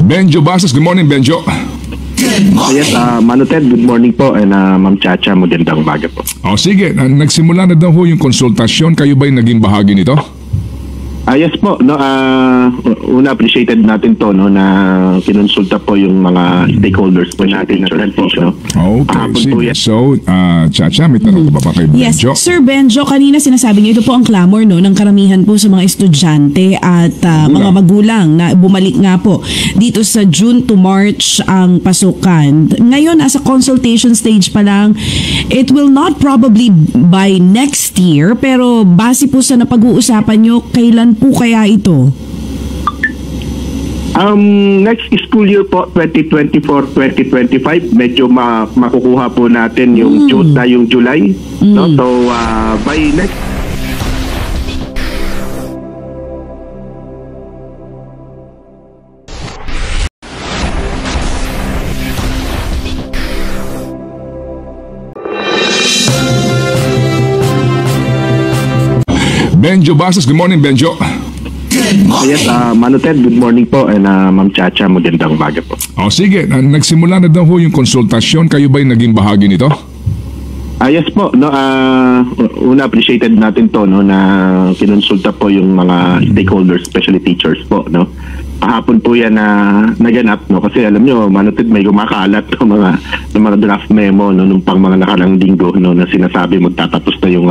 Benjo Basas, good morning, Benjo. Yes, Manu Ted, good morning po, and Ma'am Chacha, magandang umaga po. O sige, nagsimula na daw ho yung konsultasyon. Kayo ba'y naging bahagi nito? Yes po, no, una appreciated natin to, no, na kinonsulta po yung mga stakeholders po natin na transition. Okay, sige. So, Chacha, may tanong pa ba kay Benjo? Yes, Sir Benjo, kanina sinasabi niyo ito po ang clamor, no, ng karamihan po sa mga estudyante at mga magulang na bumalik nga po dito sa June to March ang pasukan. Ngayon, nasa consultation stage pa lang. It will not probably by next year, pero base po sa napag-uusapan niyo, kailan po kaya ito? Next school year po, 2024-2025, medyo makukuha po natin yung June na yung July. No? So, by next... Benjo Basas, good morning, Benjo. Yes, Manu Ted, good morning po, and Ma'am Chacha, magandang umaga po. O sige, nagsimula na daw ho yung konsultasyon. Kayo ba'y naging bahagi nito? Yes po, no, una appreciated natin to, no, na kinonsulta po yung mga stakeholders, especially teachers po, no. Kahapon po yan na naganap, no, kasi alam nyo, Manu Ted, may kumakalat ng mga draft memo, no, nung pang mga nakarang linggo, no, na sinasabi magtatapos na yung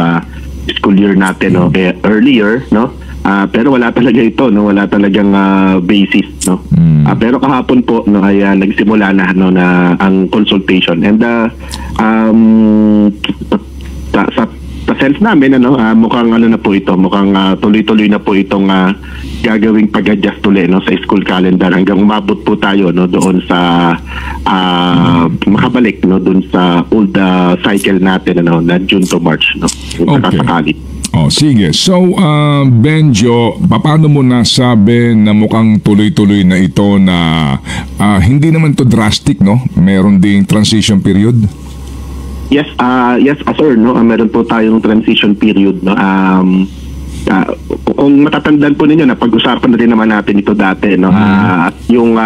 school year natin, no, earlier, no. Pero wala talaga ito, no, wala talagang basis, no. Pero kahapon po, no, ay nagsimula na, no, na ang consultation, and sa sense namin, ano, mukhang ano na po ito, mukhang tuloy-tuloy na po itong gagawing pag-adjust ulit, no, sa school calendar hanggang umabot po tayo, no, doon sa makabalik, no, doon sa old cycle natin, ano, na June to March, no, sakasakali. Oh, sige. So, Benjo, paano mo nasabi na mukhang tuloy-tuloy na ito na hindi naman to drastic, no? Meron ding transition period? Yes, sir, no? Meron po tayong transition period, no? Kung matatandaan po ninyo, napag-usapan na rin naman natin ito dati, no? At yung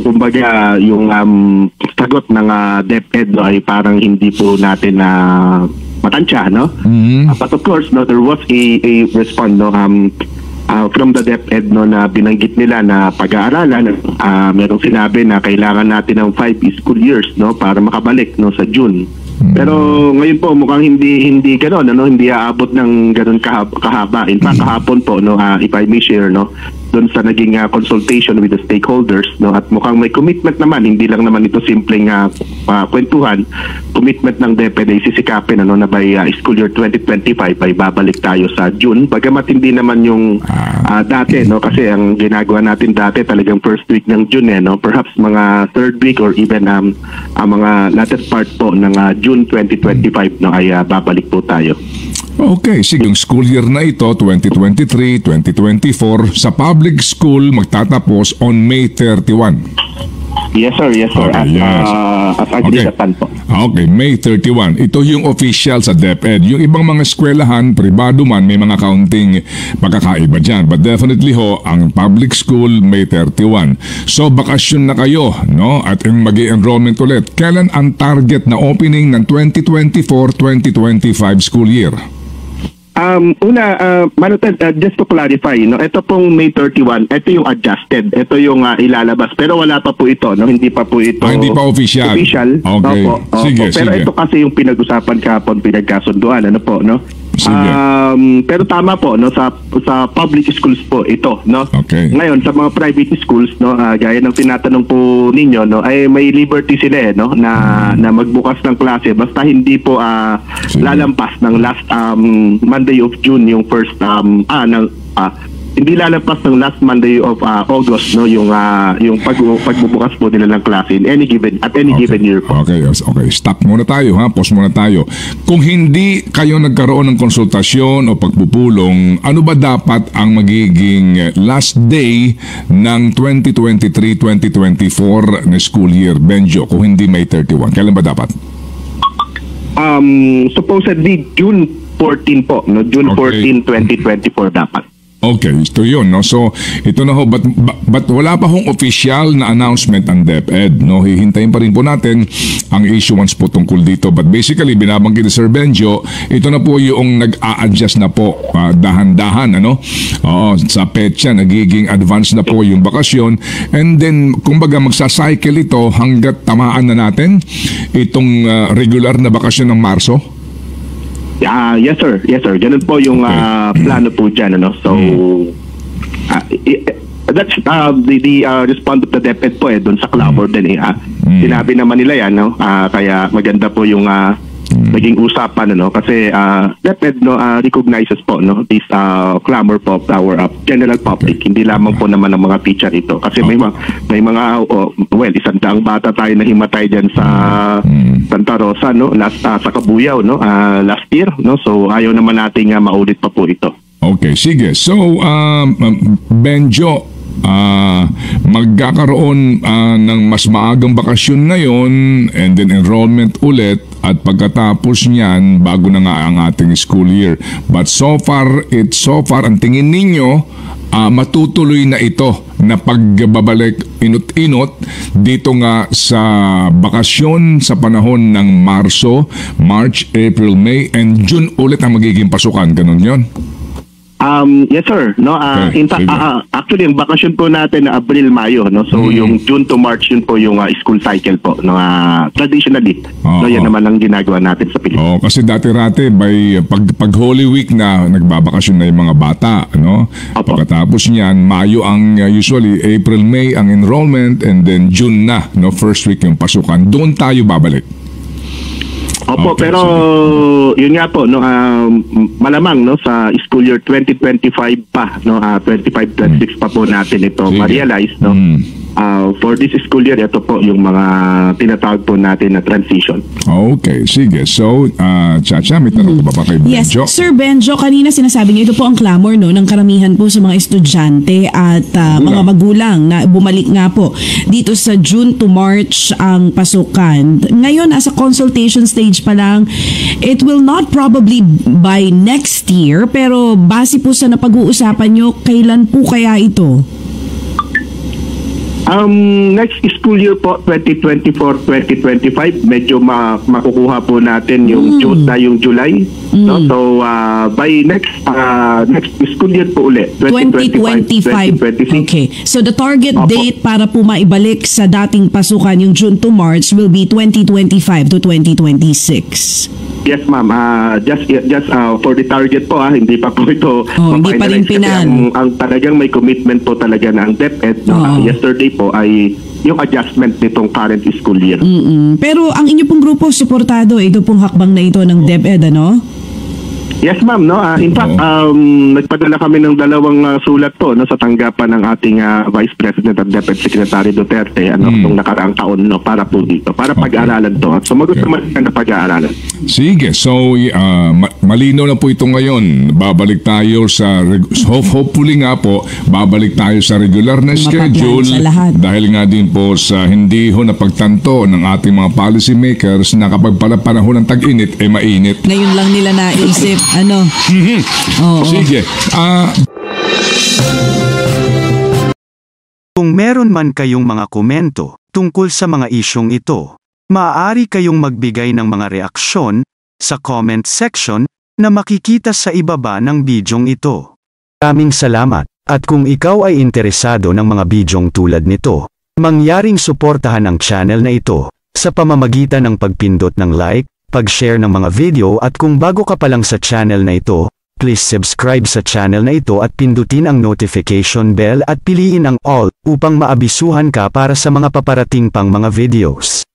kumbaga, yung sagot ng DepEd, no, ay parang hindi po natin matansya, no? But of course, no, there was a response, no, from the DepEd, no, na binanggit nila na pag-aaralan, merong sinabi na kailangan natin ng 5 school years, no, para makabalik, no, sa June. Pero ngayon po mukhang hindi ganoon, ano, hindi aabot ng ganoon kahaba. In fact, kahapon po, no, if I may share, no, doon sa naging consultation with the stakeholders, no, at mukhang may commitment naman, hindi lang naman ito simpleng kwentuhan, commitment ng DepEd ay sisikapin, ano, na by school year 2025 ay babalik tayo sa June, bagamat hindi naman yung dati, no, kasi ang ginagawa natin dati talagang first week ng June, no, perhaps mga third week or even mga latter part po ng June 2025, no, ay babalik po tayo. Okay, sige, yung school year na ito, 2023-2024, sa public school magtatapos on May 31. Yes, sir. Yes, sir. Okay, As actually okay. po. Okay, May 31. Ito yung official sa DepEd. Yung ibang mga eskwelahan, pribado man, may mga kaunting pagkakaiba dyan. But definitely ho, ang public school, May 31. So, bakasyon na kayo, no? At yung mag-i-enrollment ulit. Kailan ang target na opening ng 2024-2025 school year? Manu Ted, just to clarify, no, ito pong May 31, ito yung adjusted, ito yung ilalabas, pero wala pa po ito, no, hindi pa po ito. Hindi pa official. Okay. Opo. Sige, pero sige. ito kasi yung pinag-usapan kahapon, pinagkasunduan, ano po, no? Sige. Pero tama po, no, sa public schools po ito, no. Okay. Ngayon sa mga private schools, no, gaya ng tinatanong po ninyo, no, ay may liberty sila, no, na magbukas ng klase basta hindi po lalampas ng last Monday of June yung first hindi lalampas ng last Monday of August, no, yung pagbubukas po nila ng klase at any given year po. Okay, stop muna tayo, ha? Pause muna tayo. Kung hindi kayo nagkaroon ng konsultasyon o pagpupulong, ano ba dapat ang magiging last day ng 2023-2024 na school year, Benjo, kung hindi May 31? Kailan ba dapat? Supposedly June 14 po, no? June 14, 2024 dapat. Okay, ito yun, no? So, ito na ho, but wala pa hong official na announcement ang DepEd, no? Hihintayin pa rin po natin ang issuance po tungkol dito. But basically, binabanggit ni Sir Benjo, ito na po yung nag-a-adjust na po, dahan-dahan, ano? Oo, sa petsa, nagiging advance na po yung bakasyon. And then, kumbaga, magsacycle ito hanggat tamaan na natin itong regular na bakasyon ng Marso. Yes sir, ganun po yung plano po dyan, ano. So that's the response of the DepEd po doon sa clamor din sinabi naman nila yan, no. Kaya maganda po yung naging usapan, ano, kasi DepEd, no, recognizes po, no, this clamor po of our general public, hindi lamang po naman ng mga teacher ito, kasi may mga 100 bata tayo na himatay diyan sa Santa Rosa, no, last sa Cabuyao, no, last year, no. So ayaw naman nating maulit pa po ito. Okay, sige. So Benjo, magkakaroon ng mas maagang bakasyon ngayon and then enrollment ulit at pagkatapos niyan bago na nga ang ating school year. But so far ang tingin ninyo matutuloy na ito na pagbabalik inot-inot dito nga sa bakasyon sa panahon ng March, April, May and June ulit ang magiging pasukan, ganun yon? Yes sir, no. Okay, in fact, actually ang bakasyon po natin na Abril, Mayo, no. So yung June to March yun po yung school cycle po, no. Traditionally, no, yan naman ang ginagawa natin sa Pilipinas. Kasi dati-rati pag Holy Week na nagbabakasyon na yung mga bata, no. Pagkatapos niyan, Mayo ang usually, April, May ang enrollment and then June na, no, first week yung pasukan. Doon tayo babalik. Opo, okay, pero yun nga po, no, malamang, no, sa school year 2025 pa, no, 25-26 pa po natin ito ma-realize, no. For this school year, ito po yung mga tinatawag po natin na transition. Okay, sige. So, Chacha, may tanong ba kay Benjo? Yes, Sir Benjo, kanina sinasabi niyo, ito po ang clamor, no, ng karamihan po sa mga estudyante at mga magulang na bumalik nga po dito sa June to March ang pasukan. Ngayon, as a consultation stage pa lang, it will not probably by next year, pero base po sa napag-uusapan nyo, kailan po kaya ito? Next school year po, 2024-2025, medyo makukuha po natin yung June na yung July. No? So, by next school year po ulit, 2025-2026. Okay. So, the target date para po maibalik sa dating pasukan, yung June to March, will be 2025 to 2026. Yes, ma'am. Just for the target po, hindi pa po ito. Hindi pa rin pinan. Ang talagang may commitment po talaga na ang DepEd, yesterday po ay yung adjustment nitong current school year. Pero ang inyo pong grupo suportado ito pong hakbang na ito ng DepEd, ano? Yes, ma'am, no. In fact, nagpadala kami ng 2 sulat po, no, sa tanggapan ng ating Vice President at DepEd Secretary Duterte nung nakaraang taon, no, para po dito, para pag-aaralan to. At sumagot naman na pag-aaralan. Sige, so malinaw na po ito ngayon. Babalik tayo sa hopefully nga po, babalik tayo sa regular na schedule dahil nga din po sa hindi ho napagtanto ng ating mga policy makers na kapag pala panahon ng tag-init mainit. Ngayon lang nila naisip ano? Sige. Kung meron man kayong mga komento tungkol sa mga isyong ito, maaari kayong magbigay ng mga reaksyon sa comment section na makikita sa ibaba ng bidyong ito. Maraming salamat, at kung ikaw ay interesado ng mga bidyong tulad nito, mangyaring suportahan ang channel na ito sa pamamagitan ng pagpindot ng like, pag-share ng mga video, at kung bago ka pa lang sa channel na ito, please subscribe sa channel na ito at pindutin ang notification bell at piliin ang all upang maabisuhan ka para sa mga paparating pang mga videos.